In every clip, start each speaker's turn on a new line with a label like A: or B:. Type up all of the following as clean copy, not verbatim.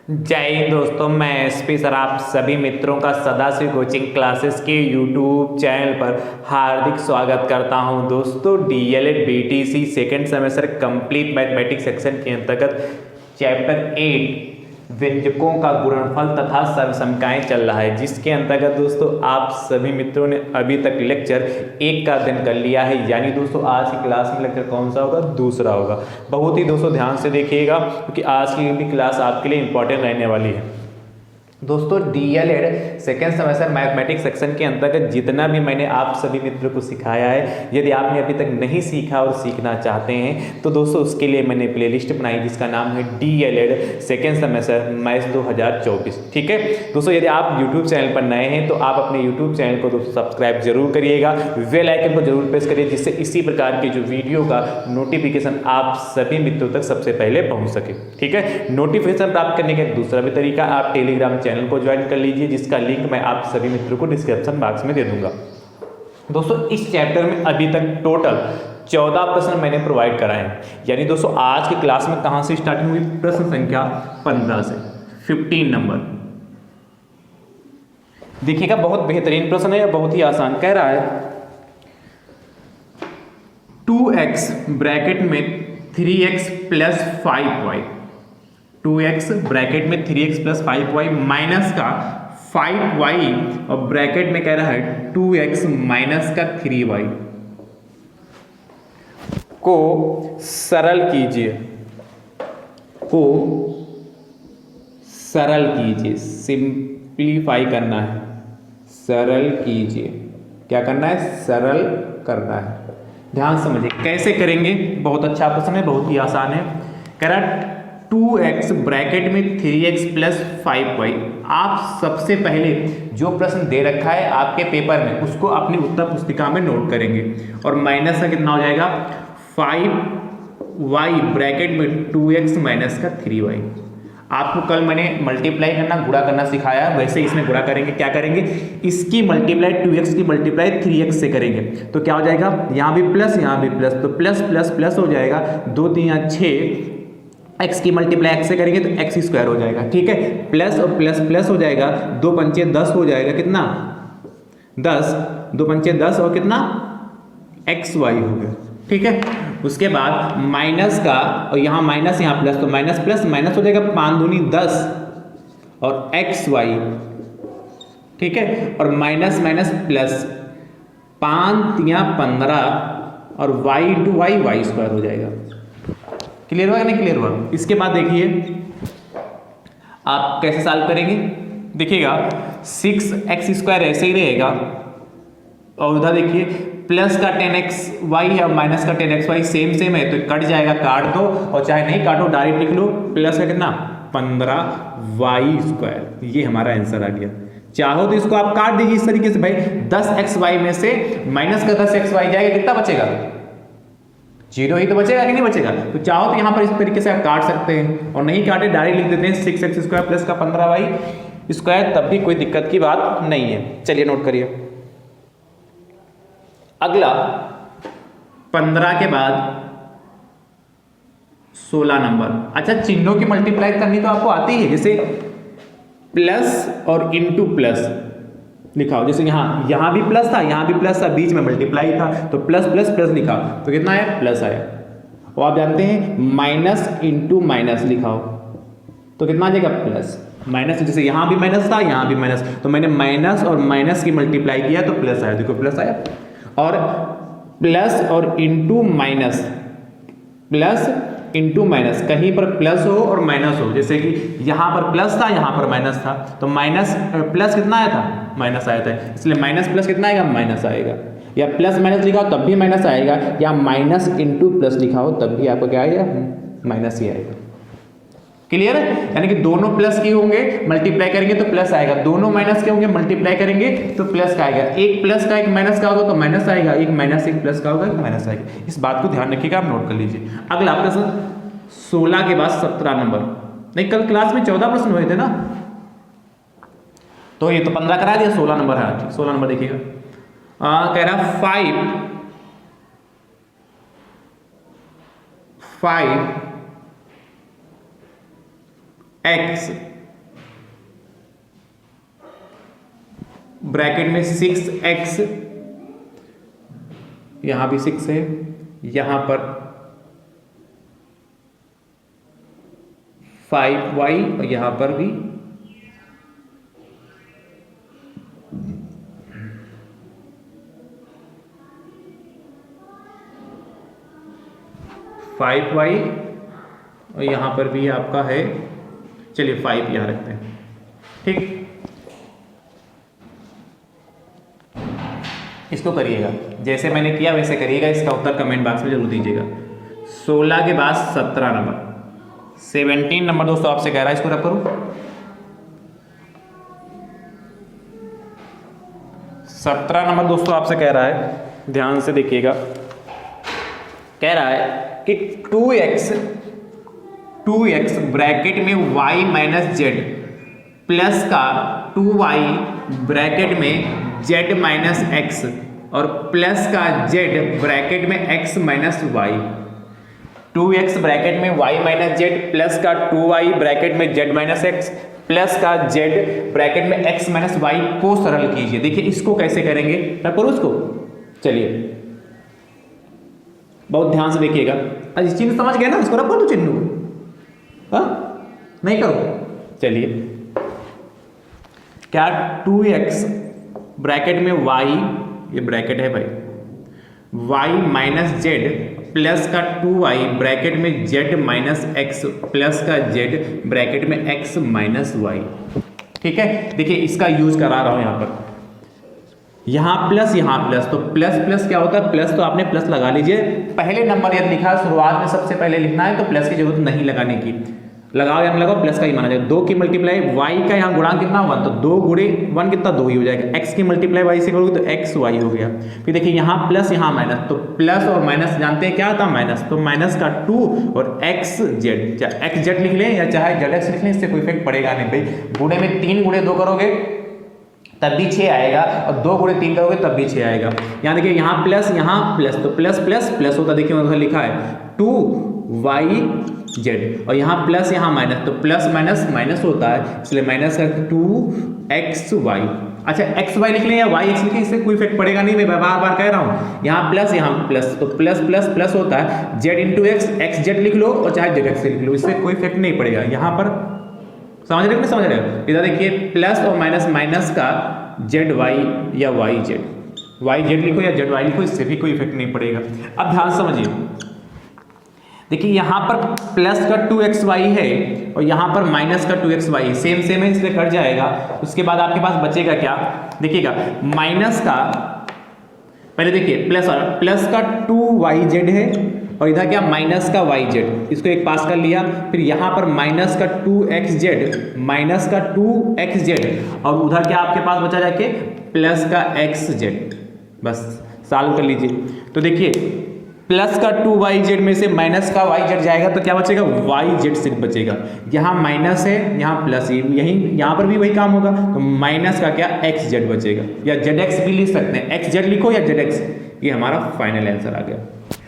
A: जय हिंद दोस्तों, मैं एसपी सर आप सभी मित्रों का सदाशिव कोचिंग क्लासेस के यूट्यूब चैनल पर हार्दिक स्वागत करता हूं। दोस्तों DElEd BTC second semester complete mathematics section के अंतर्गत चैप्टर 8 व्यंजकों का गुणनफल तथा सर्वसमकाएं चल रहा है, जिसके अंतर्गत दोस्तों आप सभी मित्रों ने अभी तक लेक्चर 1 का अध्ययन कर लिया है। यानी दोस्तों आज की क्लास में लेक्चर कौन सा होगा? दूसरा होगा। बहुत ही दोस्तों ध्यान से देखिएगा क्योंकि आज की भी क्लास आपके लिए इंपॉर्टेंट रहने वाली है। दोस्तों DElEd second semester mathematics section के अंतर्गत जितना भी मैंने आप सभी मित्रों को सिखाया है, यदि आपने अभी तक नहीं सीखा और सीखना चाहते हैं तो दोस्तों उसके लिए मैंने प्लेलिस्ट बनाई जिसका नाम है डीएलएड सेकेंड सेमेस्टर मैथ्स 2024। ठीक है दोस्तों, यदि आप यूट्यूब चैनल पर नए हैं तो आप अपने यूट्यूब चैनल को दोस्तों सब्सक्राइब जरूर करिएगा, बेल आइकन को जरूर प्रेस करिए, जिससे इसी प्रकार के जो वीडियो का नोटिफिकेशन आप सभी मित्रों तक सबसे पहले पहुंच सके। ठीक है, नोटिफिकेशन प्राप्त करने का दूसरा भी तरीका, आप टेलीग्राम चैनल को ज्वाइन कर लीजिए, जिसका लिंक मैं आप सभी मित्रों को डिस्क्रिप्शन बॉक्स में दे दूंगा। दोस्तों इस चैप्टर में अभी तक टोटल 14 प्रश्न मैंने प्रोवाइड कराए हैं। यानी दोस्तों आज की क्लास में कहां से स्टार्टिंग हुई? प्रश्न संख्या 15 से 15 नंबर। देखिएगा बहुत बेहतरीन प्रश्न है, बहुत ही आसान। कह रहा है 2x ब्रैकेट में 3x plus 5y, 2x bracket में 3x प्लस 5y माइनस का 5y और ब्रैकेट में कह रहा है 2x माइनस का 3y को सरल कीजिए, सिंप्लीफाई करना है, सरल कीजिए। क्या करना है? सरल करना है। ध्यान समझिए कैसे करेंगे। बहुत अच्छा प्रश्न है, बहुत ही आसान है। कह रहा है 2x ब्रैकेट में 3x प्लस 5y। आप सबसे पहले जो प्रश्न दे रखा है आपके पेपर में उसको अपनी उत्तर पुस्तिका में नोट करेंगे और माइनस का कितना हो जाएगा? 5y ब्रैकेट में 2x माइनस का 3y। आपको कल मैंने मल्टीप्लाई करना, गुणा करना सिखाया, वैसे इसमें गुणा करेंगे। क्या करेंगे? इसकी मल्टीप्लाई 2x की मल्टीप्लाई 3x से करेंगे तो क्या हो जाएगा? यहाँ भी प्लस, यहाँ भी प्लस, तो प्लस प्लस प्लस हो जाएगा। 2 3 6, x की मल्टीप्लाई x से करेंगे तो x स्क्वायर हो जाएगा। ठीक है, प्लस और प्लस प्लस हो जाएगा, 2 पंचे 10 हो जाएगा। कितना? 10, 2 पंचे 10 और कितना? xy हो गया। ठीक है, उसके बाद माइनस का, और यहाँ माइनस यहाँ प्लस, तो माइनस प्लस माइनस हो जाएगा, 5 दूनी 10 और xy। ठीक है, और माइनस माइनस प्लस, 5 3 15 और y इंटू y स्क्वायर हो जाएगा। क्लियर हुआ? नहीं क्लियर हुआ? इसके बाद देखिए आप कैसे सॉल्व करेंगे। देखिएगा 6x स्क्वायर ऐसे ही रहेगा और उधर देखिए प्लस का 10xy है और माइनस का 10xy सेम है तो कट जाएगा, काट दो, और चाहे नहीं काटो डायरेक्ट लिख लो। प्लस का कितना? 15y square. ये हमारा आंसर आ गया। चाहो तो इसको आप काट दीजिए इस तरीके से। भाई 10xy में से माइनस का 10xy जाएगा, कितना बचेगा? 0 ही तो बचेगा कि नहीं बचेगा? तो चाहो तो यहाँ पर इस तरीके से आप काट सकते हैं, और नहीं काटे डायरेक्ट लिख देते हैं 6x स्क्वायर प्लस का 15y स्क्वायर, तब भी कोई दिक्कत की बात नहीं है। चलिए नोट करिए। अगला 15 के बाद 16 नंबर। अच्छा, चिन्हों की मल्टीप्लाई करनी तो आपको आती है, जैसे प्लस और इंटू प्लस लिखा, जैसे यहाँ भी प्लस था, यहाँ भी प्लस था, बीच में मल्टीप्लाई था तो प्लस प्लस प्लस लिखा तो कितना आया? प्लस आया। और आप जानते हैं माइनस इंटू माइनस लिखा तो कितना आ जाएगा? प्लस। माइनस, जैसे यहाँ भी माइनस था, यहाँ भी माइनस, तो मैंने माइनस और माइनस की मल्टीप्लाई किया तो प्लस आया। देखो प्लस आया। और प्लस और into minus, plus into minus, कहीं पर प्लस हो और माइनस हो, जैसे कि यहाँ पर प्लस था, यहाँ पर माइनस था, तो माइनस प्लस कितना आया था? माइनस आया था, इसलिए माइनस प्लस कितना आएगा? माइनस आएगा। या प्लस माइनस लिखा हो तब भी माइनस आएगा, या माइनस इंटू प्लस लिखा हो तब भी आपको क्या आएगा? माइनस ही आएगा। क्लियर है? यानी कि दोनों प्लस के होंगे, मल्टीप्लाई करेंगे तो प्लस आएगा, दोनों माइनस के होंगे, मल्टीप्लाई करेंगे तो प्लस का आएगा। एक प्लस का एक माइनस का होगा तो माइनस आएगा, एक माइनस एक प्लस का होगा तो माइनस आएगा। इस बात को ध्यान रखिएगा, आप नोट कर लीजिए। अगला प्रश्न 16 के बाद 17 नंबर। नहीं, कल क्लास में 14 प्रश्न हुए थे ना, तो ये तो 15 करा दिया, 16 नंबर है। 16 नंबर देखिएगा। कह रहा 5x ब्रैकेट में 6x, यहां भी 6 है, यहां पर 5y और यहां पर भी 5y और यहां पर भी आपका है, चलिए 5 यहां रखते हैं, ठीक। इसको करिएगा, जैसे मैंने किया वैसे करिएगा। इसका उत्तर कमेंट बॉक्स में जरूर दीजिएगा। 16 के बाद 17 नंबर, 17 नंबर दोस्तों आपसे कह रहा है, इसको रख करूं। 17 नंबर दोस्तों आपसे कह रहा है, ध्यान से देखिएगा, कह रहा है कि 2x ब्रैकेट में y माइनस जेड प्लस का 2y ब्रैकेट में z माइनस एक्स और प्लस का z ब्रैकेट में x minus Y. 2x bracket में y माइनस जेड प्लस का 2y ब्रैकेट में z माइनस एक्स प्लस का z ब्रैकेट में x माइनस वाई को सरल कीजिए। देखिए इसको कैसे करेंगे, मैं करूँ इसको, चलिए बहुत ध्यान से देखिएगा। इस चिन्ह समझ गए ना, इसको रखो तो चिन्ह को, हाँ नहीं करो, चलिए क्या 2x ब्रैकेट में y, ये ब्रैकेट है भाई, y माइनस जेड प्लस का 2y ब्रैकेट में z माइनस एक्स प्लस का z ब्रैकेट में x माइनस वाई। ठीक है, देखिए इसका यूज करा रहा हूं यहां पर, यहाँ प्लस यहाँ प्लस, तो प्लस प्लस क्या होता है, प्लस तो आपने प्लस लगा लीजिए। पहले नंबर यदि लिखा शुरुआत में सबसे पहले लिखना है तो प्लस की जरूरत नहीं लगाने की, लगाओ या न लगाओ प्लस का ही माना जाएगा। 2 की मल्टीप्लाई y का यहाँ गुणांक कितना 1, तो 2 गुणे 1 कितना 2 ही हो जाएगा। x की मल्टीप्लाई y से करोगे तो x y हो गया। फिर देखिए यहाँ प्लस यहाँ माइनस, तो प्लस और माइनस जानते हैं क्या होता है माइनस, तो माइनस का 2 और x z, चाहे x z लिख लें या चाहे z x लिख लें, इससे कोई इफेक्ट पड़ेगा नहीं भाई। गुणे में 3 गुणे 2 करोगे तब भी 6 आएगा और 2 गुणे 3 करोगे तब भी 6 आएगा। यहाँ देखिए यहाँ प्लस तो प्लस प्लस प्लस होता, देखिए उधर लिखा है 2yz और यहाँ प्लस यहाँ माइनस, तो प्लस माइनस माइनस होता है, इसलिए माइनस का 2xy। अच्छा xy लिख लें या yx लिखें, इससे कोई इफेक्ट पड़ेगा नहीं, मैं बार बार कह रहा हूँ। यहाँ प्लस तो प्लस प्लस प्लस होता है, z into x, x Z लिख लो और चाहे जेड एक्स लिख लो, इससे कोई इफेक्ट नहीं पड़ेगा। यहाँ पर समझ रहे हो, समझ रहे हो, इधर देखिए प्लस और माइनस, माइनस का जेड वाई या वाई जेड, वाई जेड लिखो या जेड वाई लिखो, इससे भी कोई इफेक्ट नहीं पड़ेगा। अब ध्यान समझिए, देखिए यहाँ पर प्लस का 2xy है और यहाँ पर माइनस का 2xy है, सेम सेम है इसलिए कट जाएगा। उसके बाद आपके पास बचेगा क्या, देखिएगा माइनस का, पहले देखिए प्लस का 2yz है और इधर क्या माइनस का yz, इसको एक पास कर लिया। फिर यहाँ पर माइनस का 2xz, माइनस का 2xz और उधर क्या आपके पास बचा जाके प्लस का xz, बस सॉल्व कर लीजिए। तो देखिए प्लस का 2yz में से माइनस का yz जाएगा तो क्या बचेगा, yz सिर्फ बचेगा। यहाँ माइनस है यहाँ प्लस, यही यहाँ पर भी वही काम होगा, तो माइनस का क्या xz बचेगा, या zx भी लिख सकते हैं, xz लिखो या zx, ये हमारा फाइनल आंसर आ गया।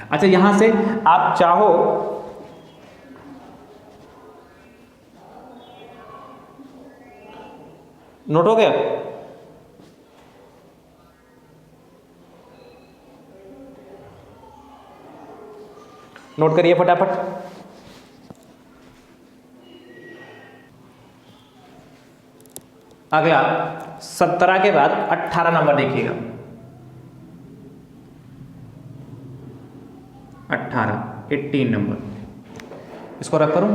A: अच्छा यहां से आप चाहो नोट हो गया, नोट करिए फटाफट। अगला 17 के बाद 18 नंबर देखिएगा, 18 नंबर, इसको रख करूं।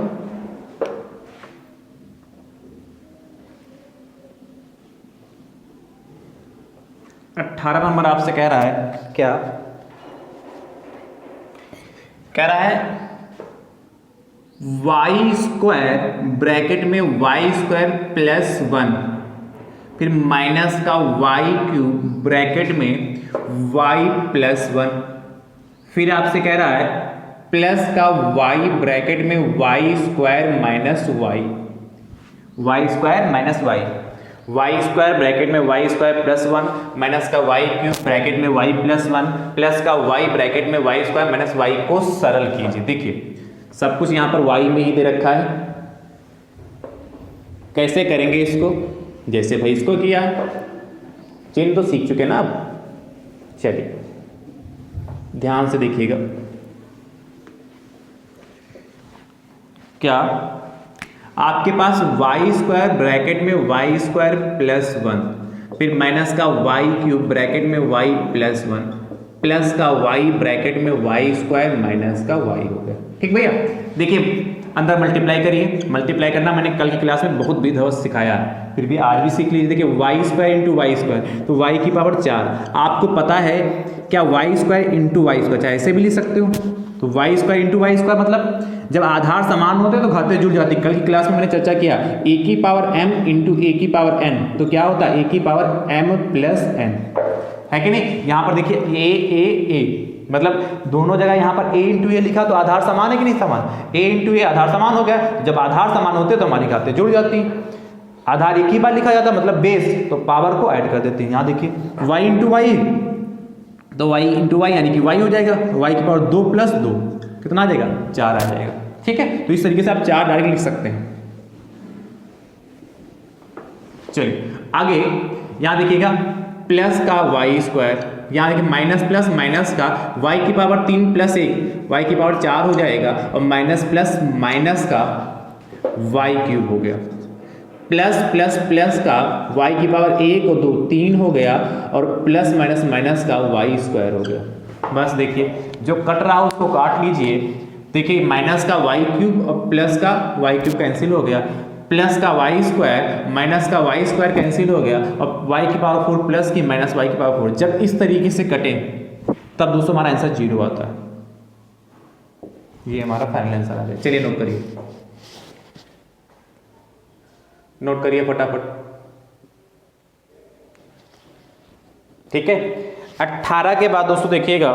A: अट्ठारह नंबर आपसे कह रहा है क्या, कह रहा है वाई स्क्वायर ब्रैकेट में वाई स्क्वायर प्लस 1 फिर माइनस का वाई क्यूब ब्रैकेट में वाई प्लस 1, फिर आपसे कह रहा है प्लस का y ब्रैकेट में Y square minus Y, Y square minus Y, Y square bracket में वाई स्क्वायर प्लस 1 माइनस का वाई क्यूब ब्रैकेट में वाई प्लस 1 प्लस का y ब्रैकेट में वाई स्क्वायर माइनस वाई को सरल कीजिए। देखिए सब कुछ यहाँ पर y में ही दे रखा है, कैसे करेंगे इसको, जैसे भाई इसको किया चेन तो सीख चुके ना आप। चलिए ध्यान से देखिएगा, क्या आपके पास वाई स्क्वायर ब्रैकेट में वाई स्क्वायर प्लस 1, फिर माइनस का वाई क्यूब ब्रैकेट में वाई प्लस 1, प्लस का वाई ब्रैकेट में वाई स्क्वायर माइनस का वाई हो गया। ठीक भैया, देखिए अंदर मल्टीप्लाई करिए। मल्टीप्लाई करना मैंने कल की क्लास में बहुत विधिवत सिखाया है, फिर भी आज भी सीख लीजिए। देखिए Y square into Y square, तो वाई की पावर 4। आपको पता है क्या Y square into Y square, चाहे ऐसे भी लिख सकते हो। तो Y square into Y square मतलब जब आधार समान होते हैं तो घातें जुड़ जाती। कल की क्लास में मैंने चर्चा किया ए की पावर एम इंटू ए की पावर एन, तो क्या होता है ए की पावर एम प्लस एन, है कि नहीं। यहाँ पर देखिए ए मतलब दोनों जगह यहाँ पर a इंटू ए लिखा तो आधार समान है कि नहीं समान, a इंटू ए आधार समान हो गया। जब आधार समान होते तो हमारी घातें जुड़ जाती। आधार एक ही बार लिखा जाता मतलब बेस, तो पावर को ऐड कर देते हैं। यहाँ देखिए y इंटू वाई, तो y इंटू वाई यानी कि y हो जाएगा, y की पावर 2 प्लस 2 कितना आ जाएगा 4 आ जाएगा। ठीक है, तो इस तरीके से आप 4 डायरेक्ट लिख सकते हैं। चलिए आगे यहाँ देखिएगा प्लस का वाई स्क्वायर, यहाँ देखिए माइनस प्लस माइनस का y की पावर 3 प्लस 1, y की पावर 4 हो जाएगा, और माइनस प्लस माइनस का y क्यूब हो गया, प्लस प्लस प्लस का y की पावर 1 और 2 3 हो गया, और प्लस माइनस माइनस का y स्क्वायर हो गया। बस देखिए जो कट रहा है उसको काट लीजिए। देखिए माइनस का y क्यूब और प्लस का y क्यूब कैंसिल हो गया, प्लस का वाई स्क्वायर माइनस का वाई स्क्वायर कैंसिल हो गया, और y की पावर 4 प्लस की माइनस y की पावर 4। जब इस तरीके से कटे तब दोस्तों हमारा आंसर 0 आता है। ये हमारा फाइनल आंसर आ गया। चलिए नोट करिए, नोट करिए फटाफट। ठीक है, 18 के बाद दोस्तों देखिएगा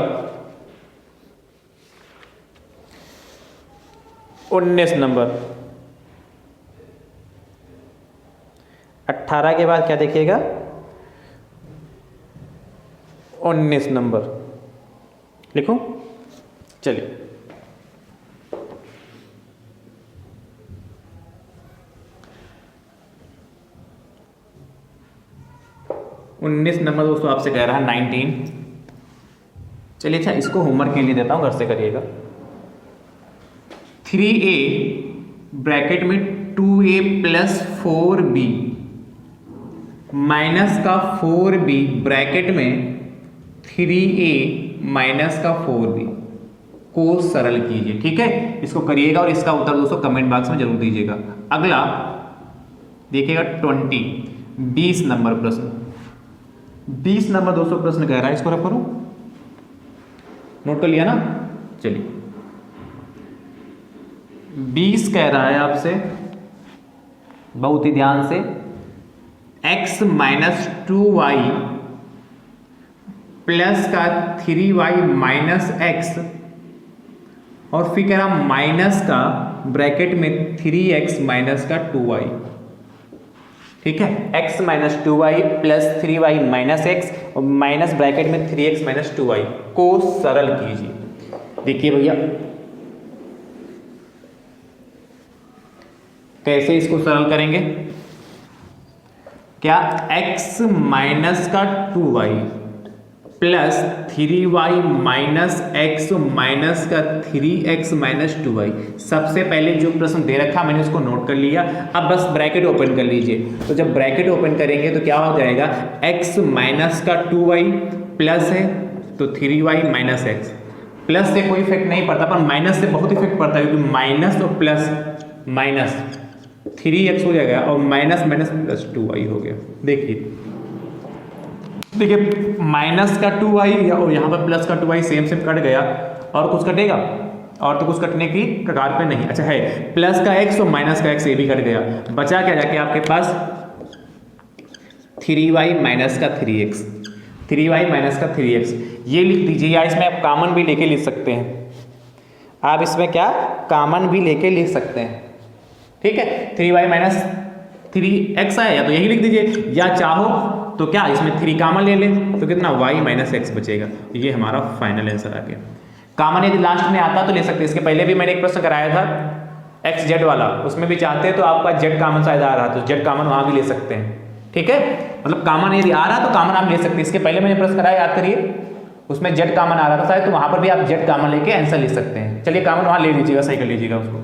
A: 19 नंबर। 18 के बाद क्या देखिएगा 19 नंबर लिखो। चलिए उन्नीस नंबर दोस्तों आपसे कह रहा है 19। चलिए अच्छा इसको होमवर्क के लिए देता हूं, घर से करिएगा। 3a ब्रैकेट में 2a प्लस 4b माइनस का 4b ब्रैकेट में 3a माइनस का 4b को सरल कीजिए। ठीक है, इसको करिएगा और इसका उत्तर दोस्तों कमेंट बॉक्स में जरूर दीजिएगा। अगला देखिएगा 20 नंबर प्रश्न। 20 नंबर दोस्तों प्रश्न कह रहा है, इसको रख करो, नोट कर लिया ना। चलिए 20 कह रहा है आपसे, बहुत ही ध्यान से, x माइनस 2y प्लस का 3y माइनस x, और फिर कह रहा माइनस का ब्रैकेट में 3x माइनस का 2y। ठीक है, x minus 2y plus 3y minus x और माइनस ब्रैकेट में 3x माइनस 2y को सरल कीजिए। देखिए भैया कैसे इसको सरल करेंगे। क्या x माइनस का 2y plus 3y minus x minus का 3x माइनस 2y। सबसे पहले जो प्रश्न दे रखा मैंने उसको नोट कर लिया। अब बस ब्रैकेट ओपन कर लीजिए। तो जब ब्रैकेट ओपन करेंगे तो क्या हो जाएगा, x माइनस का 2y प्लस है तो 3y माइनस x। प्लस से कोई इफेक्ट नहीं पड़ता, पर माइनस से बहुत इफेक्ट पड़ता है, क्योंकि माइनस और प्लस माइनस 3x हो जाएगा और माइनस माइनस प्लस 2y हो गया। देखिए माइनस का 2y और यहाँ पर प्लस का 2y सेम सेम कट गया, और कुछ कटेगा, और तो कुछ कटने की कगार पे नहीं। अच्छा है प्लस का x और माइनस का x ये भी कट गया, बचा क्या जाके आपके पास 3y माइनस का 3x, 3y माइनस का 3x ये लिख दीजिए, या इसमें आप कॉमन भी लेके लिख सकते हैं। आप इसमें क्या कॉमन भी लेके लिख सकते हैं। ठीक है, 3y माइनस 3x आया तो यही लिख दीजिए, या चाहो तो क्या इसमें 3 कॉमन ले लें तो कितना y माइनस x बचेगा। ये हमारा फाइनल आंसर आ गया। कॉमन यदि लास्ट में आता तो ले सकते हैं। इसके पहले भी मैंने एक प्रश्न कराया था x z वाला, उसमें भी चाहते हैं तो आपका z कॉमन शायद आ रहा तो z कॉमन वहां भी ले सकते हैं। ठीक है, मतलब कॉमन यदि आ रहा तो कॉमन आप ले सकते हैं। इसके पहले मैंने प्रश्न कराया, याद करिए, उसमें जेड कॉमन आ रहा था शायद, तो वहां पर भी आप जेड कॉमन लेके आंसर ले सकते हैं। चलिए कॉमन वहां ले लीजिएगा, सही कर लीजिएगा उसको,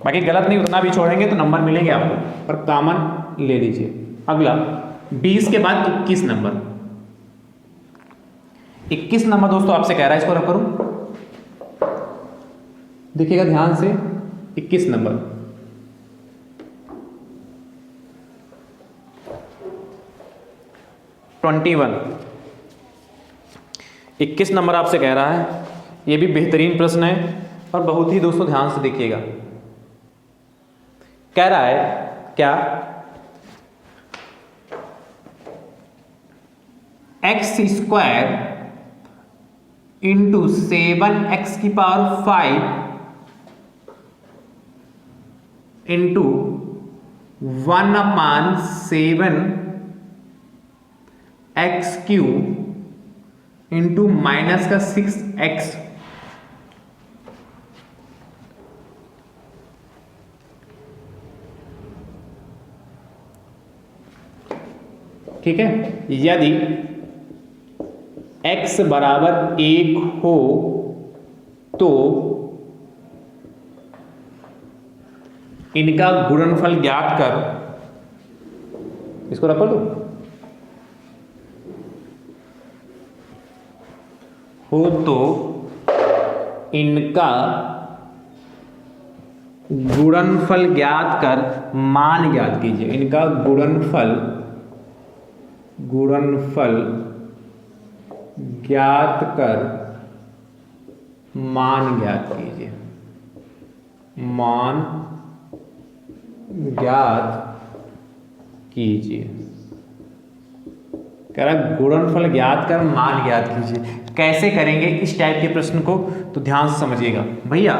A: बाकी गलत नहीं, उतना भी छोड़ेंगे तो नंबर मिलेंगे आपको, पर कॉमन ले लीजिए। अगला 20 के बाद 21 नंबर। 21 नंबर दोस्तों आपसे कह रहा है, इसको रख करूं, देखिएगा ध्यान से। 21 नंबर 21 नंबर आपसे कह रहा है। ये भी बेहतरीन प्रश्न है और बहुत ही दोस्तों ध्यान से देखिएगा। कह रहा है क्या, एक्स स्क्वायर इंटू 7x की power 5 into 1/7 x cube into minus का 6x ठीक है, यदि x बराबर 1 हो तो इनका गुणनफल ज्ञात कर, इसको रख लो, हो तो इनका गुणनफल ज्ञात कर मान ज्ञात कीजिए। इनका गुणनफल ज्ञात कर मान ज्ञात कीजिए। मान ज्ञात कीजिए, कह रहा गुणनफल ज्ञात कर मान ज्ञात कीजिए। कैसे करेंगे इस टाइप के प्रश्न को, तो ध्यान से समझिएगा भैया।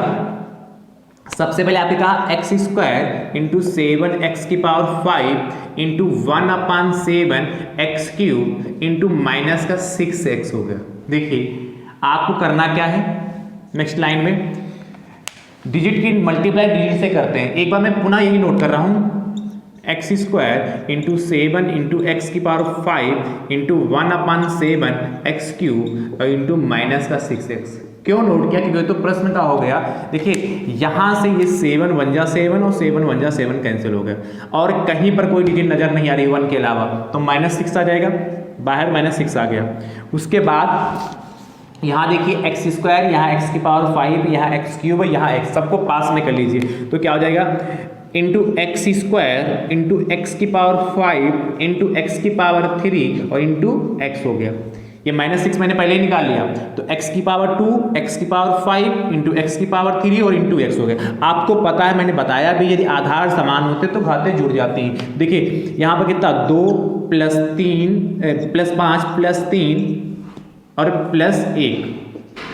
A: सबसे पहले आपने कहा एक्स स्क्वायर इंटू 7x की power 5 into 1/7 x cube into minus का 6x हो गया। देखिए आपको करना क्या है, नेक्स्ट लाइन में डिजिट की मल्टीप्लाई डिजिट से करते हैं। एक बार मैं पुनः यही नोट कर रहा हूं, x square into 7 into x की power 5 into 1/7 x cube into minus का 6x। क्यों नोट किया, क्योंकि तो प्रश्न का हो गया। देखिए यहां से ये 7 1 जा 7 और 7 1 जा 7 कैंसिल हो गया और कहीं पर कोई डिजिट नजर नहीं आ रही 1 के अलावा, तो -6 आ जाएगा, बाहर -6 आ गया। उसके बाद यहाँ देखिए एक्स स्क्वायर, यहाँ एक्स की पावर 5, यहाँ एक्स क्यूब, यहाँ एक्स, सबको पास में कर लीजिए तो क्या हो जाएगा, into x square into x की पावर 5 इंटू एक्स की पावर 3 और इंटू एक्स हो गया। ये -6 मैंने पहले ही निकाल लिया, तो x की पावर 2 x की पावर 5 इंटू एक्स की पावर 3 और इंटू एक्स हो गया। आपको पता है, मैंने बताया भी, यदि आधार समान होते तो घातें जुड़ जाती हैं। देखिए यहाँ पर कितना 2 + 3 + 5 + 3 और +1,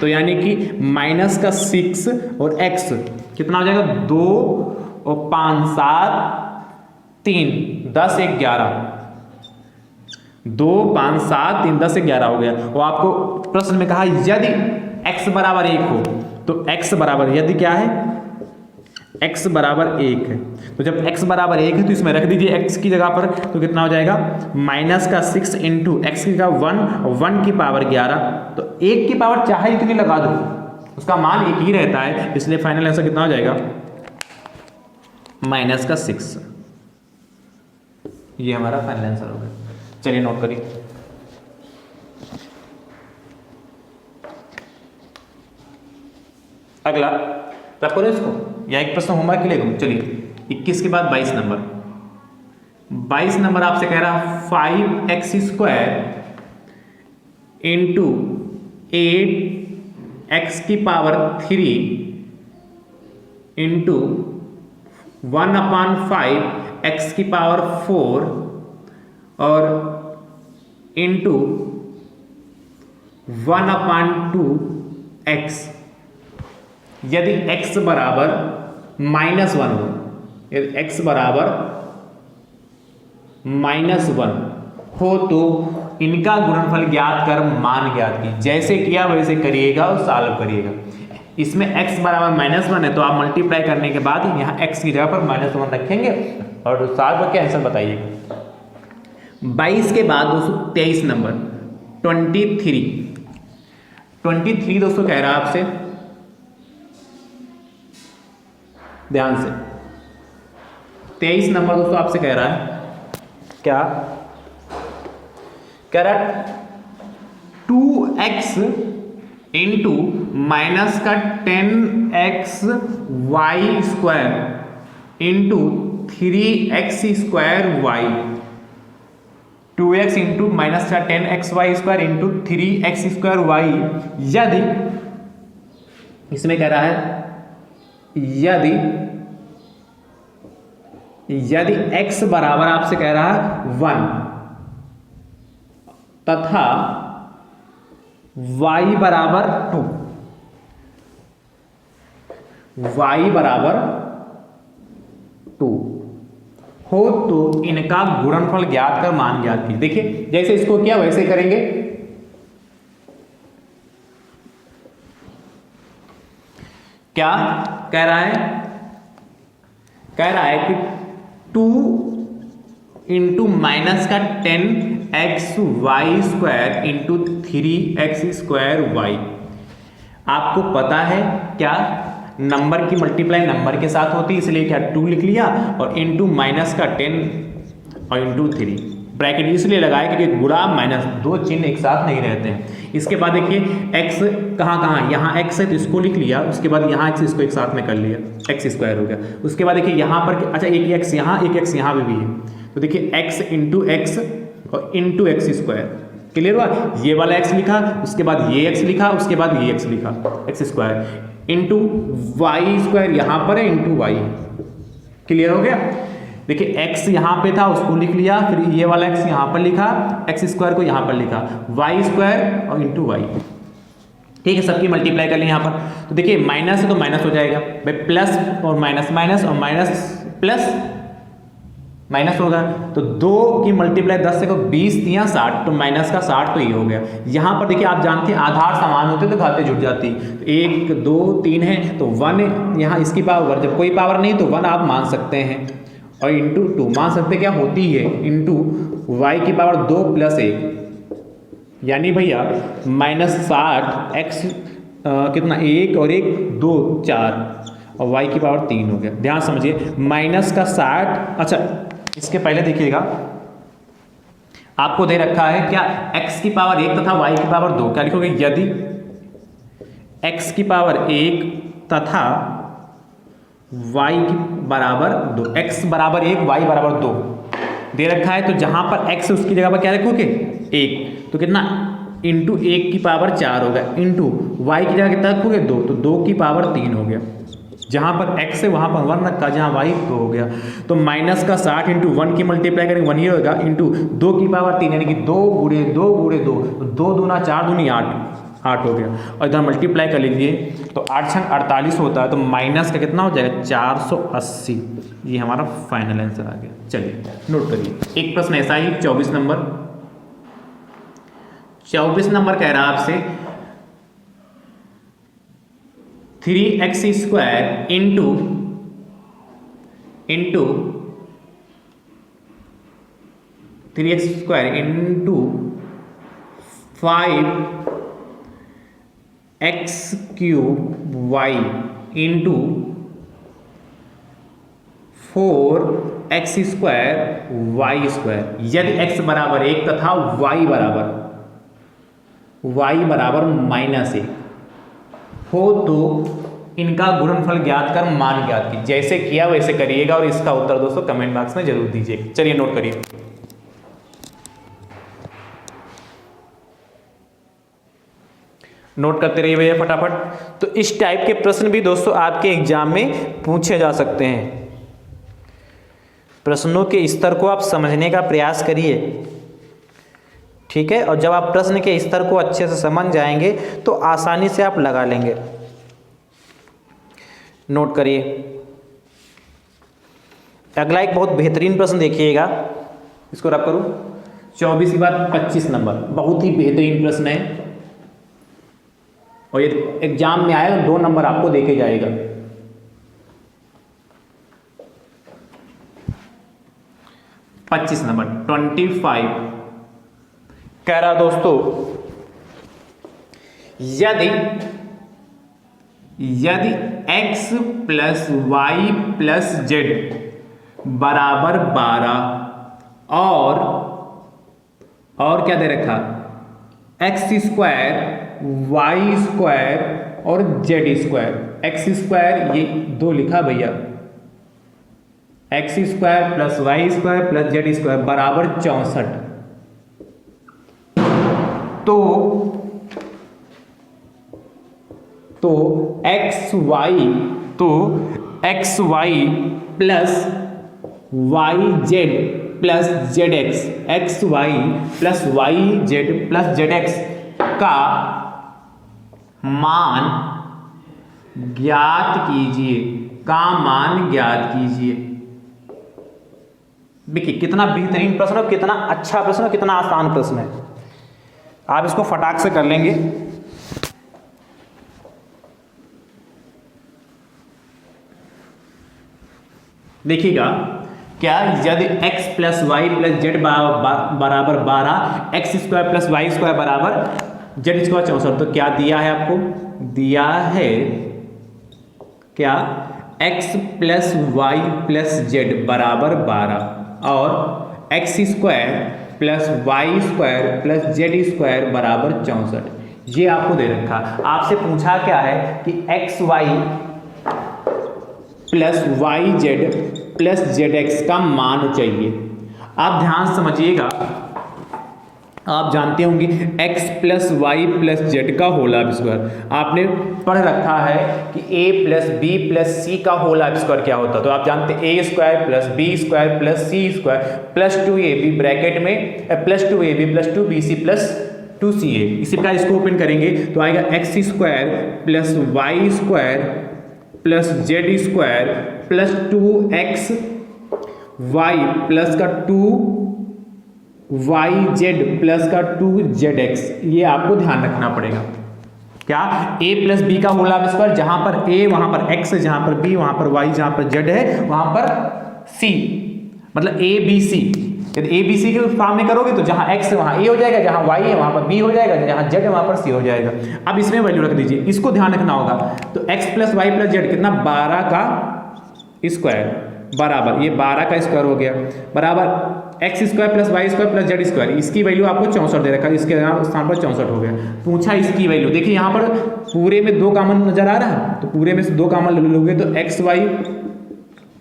A: तो यानी कि माइनस का 6 और x कितना हो जाएगा, 2 और 5 7 3 10 1 11, 2 5 7 3 10 11 हो गया। और आपको प्रश्न में कहा यदि x बराबर 1 हो तो x बराबर, यदि क्या है, x बराबर 1 है, तो जब x बराबर 1 है तो इसमें रख दीजिए x की जगह पर, तो कितना हो जाएगा, माइनस का 6 इंटू एक्स की जगह 1 की पावर 11, तो 1 की पावर चाहे इतनी लगा दो उसका मान 1 ही रहता है, इसलिए फाइनल आंसर कितना हो जाएगा, -6। ये हमारा फाइनल आंसर हो गया। चलिए नोट करिए। अगला रखो ना इसको, या एक प्रश्न होमवर्क के लिए। चलिए 21 के बाद 22 नंबर। 22 नंबर आपसे कह रहा 5x स्क्वायर इंटू 8x की पावर 3 इंटू 1/5 x की पावर 4 और इंटू 1/2 x, यदि x बराबर -1 हो, यदि x बराबर -1 हो तो इनका गुणनफल ज्ञात कर मान ज्ञात की। जैसे किया वैसे करिएगा और सॉल्व करिएगा। इसमें x बराबर -1 है तो आप मल्टीप्लाई करने के बाद यहाँ x की जगह पर -1 रखेंगे और सॉल्व करके आंसर बताइएगा। 22 के बाद दोस्तों 23 नंबर 23 दोस्तों कह रहा है आपसे, ध्यान से 23 नंबर दोस्तों आपसे कह रहा है क्या, कह रहा है 2x इंटू माइनस का 10x Y square into 3x square Y, 2x into minus का 10x Y square into 3x square Y, यदि इसमें कह रहा है यदि x बराबर आपसे कह रहा है 1 तथा y बराबर 2 हो तो इनका गुणनफल ज्ञात कर मान ज्ञात कीजिए। देखिए जैसे इसको किया वैसे करेंगे। क्या कह रहा है, कह रहा है कि 2 इंटू माइनस का 10x Y square into 3x square Y. आपको पता है क्या, नंबर की मल्टीप्लाई नंबर के साथ होती है, इसलिए क्या 2 लिख लिया और इंटू माइनस का 10 और इंटू 3 ब्रैकेट इसलिए लगाया क्योंकि गुणा माइनस दो चिन्ह एक साथ नहीं रहते हैं। इसके बाद देखिए x कहाँ यहाँ x है तो इसको लिख लिया, उसके बाद यहाँ x इसको एक साथ में कर लिया, x स्क्वायर हो गया। उसके बाद देखिए यहाँ पर अच्छा एक x यहाँ भी है, तो देखिए x इंटू एक्स और इंटू एक्स स्क्वायर, क्लियर हुआ। ये वाला x लिखा, उसके बाद ये x लिखा, उसके बाद ये x लिखा, X square into Y square यहाँ पर है इंटू वाई, क्लियर हो गया। देखिए x यहाँ पे था उसको लिख लिया, फिर ये वाला x यहाँ पर लिखा, x स्क्वायर को यहाँ पर लिखा, वाई स्क्वायर और इंटू वाई, ठीक है। सबकी मल्टीप्लाई कर लें यहाँ पर, तो देखिए माइनस है तो माइनस हो जाएगा भाई, प्लस और माइनस, माइनस और माइनस प्लस माइनस होगा, तो 2 की मल्टीप्लाई 10 से को 20 दिया 60, तो माइनस का 60 तो ये हो गया। यहाँ पर देखिए आप जानते हैं आधार समान होते तो घाते जुड़ जाती, 1 2 3 है तो 1 यहाँ इसकी पावर, जब कोई पावर नहीं तो 1 आप मान सकते हैं और इंटू 2 मान सकते क्या होती है, इंटू वाई की पावर 2 प्लस 1, यानी भैया माइनस 60 एक्स कितना 1 और 1 2 4 और y की पावर 3 हो गया। ध्यान समझिए माइनस का 60, अच्छा इसके पहले देखिएगा आपको दे रखा है क्या, x की पावर 1 तथा y की पावर 2, क्या लिखोगे, यदि x की पावर 1 तथा y की बराबर 2, x बराबर 1 y बराबर 2 दे रखा है, तो जहां पर x उसकी जगह पर क्या रखोगे 1, तो कितना इंटू 1 की पावर 4 होगा, इंटू y की जगह कितना रखोगे 2, तो 2 की पावर 3 हो गया। जहां पर x है वहां पर 1 रखा, जहां y 2 हो गया, तो माइनस का 60 इंटू 1 की मल्टीप्लाई करेंगे 1 ही होगा, इंटू 2 की पावर 3 यानी कि 2 गुणे 2 गुणे 2, तो 2 दूना 4 दूनी 8 हो गया। और इधर मल्टीप्लाई कर लीजिए तो 8 छंग 48 होता है, तो माइनस का कितना हो जाएगा 480, ये हमारा फाइनल आंसर आ गया। चलिए नोट करिए। एक प्रश्न ऐसा ही 24 नंबर कह रहा है आपसे 3x square into 3x square into 5x cube Y into 4x square Y square, यदि x बराबर 1 तथा y बराबर -1 हो तो इनका गुणनफल ज्ञात कर मान ज्ञात कीजिए। जैसे किया वैसे करिएगा और इसका उत्तर दोस्तों कमेंट बॉक्स में जरूर दीजिए। चलिए नोट करिए। नोट करते रहिए भैया फटाफट। तो इस टाइप के प्रश्न भी दोस्तों आपके एग्जाम में पूछे जा सकते हैं। प्रश्नों के स्तर को आप समझने का प्रयास करिए, ठीक है। और जब आप प्रश्न के स्तर को अच्छे से समझ जाएंगे तो आसानी से आप लगा लेंगे। नोट करिए। अगला एक बहुत बेहतरीन प्रश्न देखिएगा, इसको रब करूं 24 के बाद 25 नंबर, बहुत ही बेहतरीन प्रश्न है और ये एग्जाम में आएगा 2 नंबर आपको देके जाएगा। 25 नंबर 25 कह रहा दोस्तों, यदि x plus Y plus Z बराबर 12 और क्या दे रखा, एक्स स्क्वायर वाई स्क्वायर और जेड स्क्वायर। एक्स स्क्वायर ये 2 लिखा भैया, X square plus Y square plus Z square बराबर 64। तो X Y plus Y Z plus Z X, X Y plus Y Z plus Z X का मान ज्ञात कीजिए, देखिए कितना बेहतरीन प्रश्न है, कितना अच्छा प्रश्न है, कितना आसान प्रश्न है। आप इसको फटाक से कर लेंगे। देखिएगा क्या, यदि x plus Y plus Z बराबर 12, X square plus Y square बराबर जेड स्क्वायर 64, तो क्या दिया है आपको, दिया है क्या, x plus Y plus Z बराबर 12 और X square plus Y square plus Z square बराबर 64। ये आपको दे रखा। आपसे पूछा क्या है कि X Y plus Y Z plus Z X का मान चाहिए। आप ध्यान समझिएगा, आप जानते होंगे x plus Y plus Z का होल स्क्वायर, आपने पढ़ रखा है कि a plus B plus C का होल स्क्वायर क्या होता है। तो आप जानते हैं a square plus B square plus C square plus 2ab bracket में plus 2ab plus 2bc plus 2ca। इसी प्रकार इसको ओपन करेंगे तो आएगा x square plus Y square plus Z square plus 2x y plus का 2 वाई जेड प्लस का 2zx। ये आपको ध्यान रखना पड़ेगा। क्या, a प्लस बी का होल स्क्वायर, जहां पर a वहां पर x, जहां पर b वहां पर y, जहां पर z है वहां पर c, मतलब a b c। यदि a b c के फॉर्म में करोगे तो जहां x है वहां a हो जाएगा, जहां y है वहां पर b हो जाएगा, जहां z है वहां पर c हो जाएगा। अब इसमें वैल्यू रख दीजिए, इसको ध्यान रखना होगा। तो x plus Y plus Z कितना, 12 का स्क्वायर बराबर, ये 12 का स्क्वायर हो गया बराबर X square plus Y square plus Z square. इसकी वैल्यू आपको 64 दे रखा है, इसके स्थान पर 64 हो गया। पूछा इसकी वैल्यू, देखिए यहाँ पर पूरे में 2 कॉमन नजर आ रहा है, तो पूरे में से 2 कॉमन ले लोगे तो X Y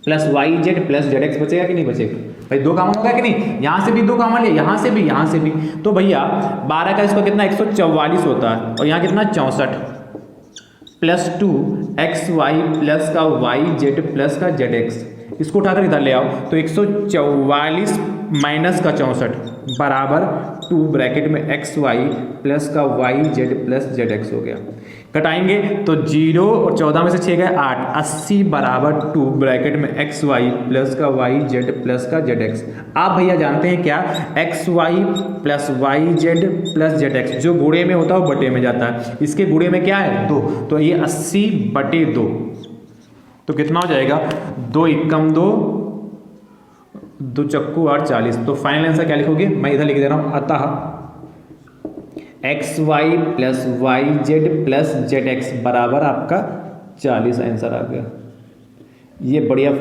A: plus Y Z plus Z X बचेगा कि नहीं बचेगा भाई, 2 कॉमन होगा कि नहीं, यहाँ से भी 2 कॉमन है, यहाँ से भी, यहाँ से भी। तो भैया 12 का स्क्वायर कितना 144 होता है और यहाँ कितना 64 प्लस 2 एक्स वाई प्लस का वाई जेड प्लस का जेड एक्स। इसको उठाकर इधर ले आओ तो 144 माइनस का 64 बराबर 2 ब्रैकेट में एक्स वाई प्लस का Y Z plus Z X हो गया। कटाएंगे तो 0 और 14 में से 6 गए 8, 80 बराबर 2 ब्रैकेट में एक्स वाई प्लस का वाई जेड प्लस का जेड एक्स। आप भैया जानते हैं क्या, X Y plus Y Z plus Z X जो गुणे में होता है वो बटे में जाता है, इसके गुणे में क्या है 2, तो ये 80 बटे 2 तो कितना हो जाएगा 2 एकम 2, 2 चक्कू 8 40। तो फाइनल आंसर क्या लिखोगे, मैं इधर लिख दे रहा हूँ, अतः X Y plus Y Z plus Z X बराबर आपका 40 आंसर आ गया। ये बढ़िया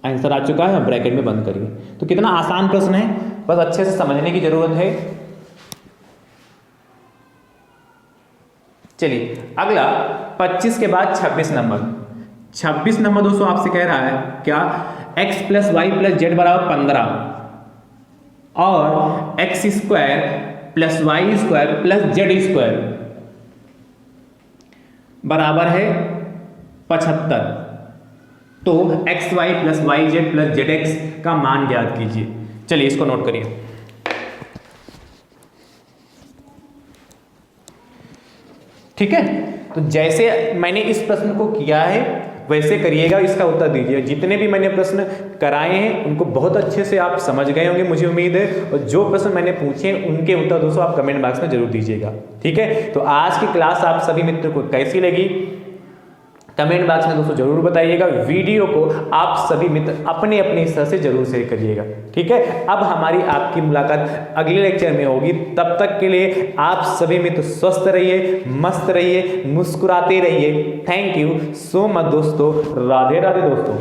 A: आंसर आ चुका है, ब्रैकेट में बंद करिए। तो कितना आसान प्रश्न है, बस अच्छे से समझने की जरूरत है। चलिए अगला 25 के बाद 26 नंबर। 26 नंबर दोस्तों आपसे कह रहा है क्या, x plus Y plus Z बराबर 15 और X square plus Y square plus Z square बराबर है 75। तो X Y plus Y Z plus Z X का मान ज्ञात कीजिए। चलिए इसको नोट करिए। ठीक है, तो जैसे मैंने इस प्रश्न को किया है वैसे करिएगा, इसका उत्तर दीजिए। जितने भी मैंने प्रश्न कराए हैं उनको बहुत अच्छे से आप समझ गए होंगे मुझे उम्मीद है, और जो प्रश्न मैंने पूछे उनके उत्तर दोस्तों आप कमेंट बॉक्स में जरूर दीजिएगा। ठीक है, तो आज की क्लास आप सभी मित्रों को कैसी लगी कमेंट बॉक्स में दोस्तों जरूर बताइएगा। वीडियो को आप सभी मित्र अपने अपने स्तर से जरूर शेयर करिएगा। ठीक है, अब हमारी आपकी मुलाकात अगले लेक्चर में होगी। तब तक के लिए आप सभी मित्र स्वस्थ रहिए, मस्त रहिए, मुस्कुराते रहिए। थैंक यू सो मच दोस्तों। राधे राधे दोस्तों।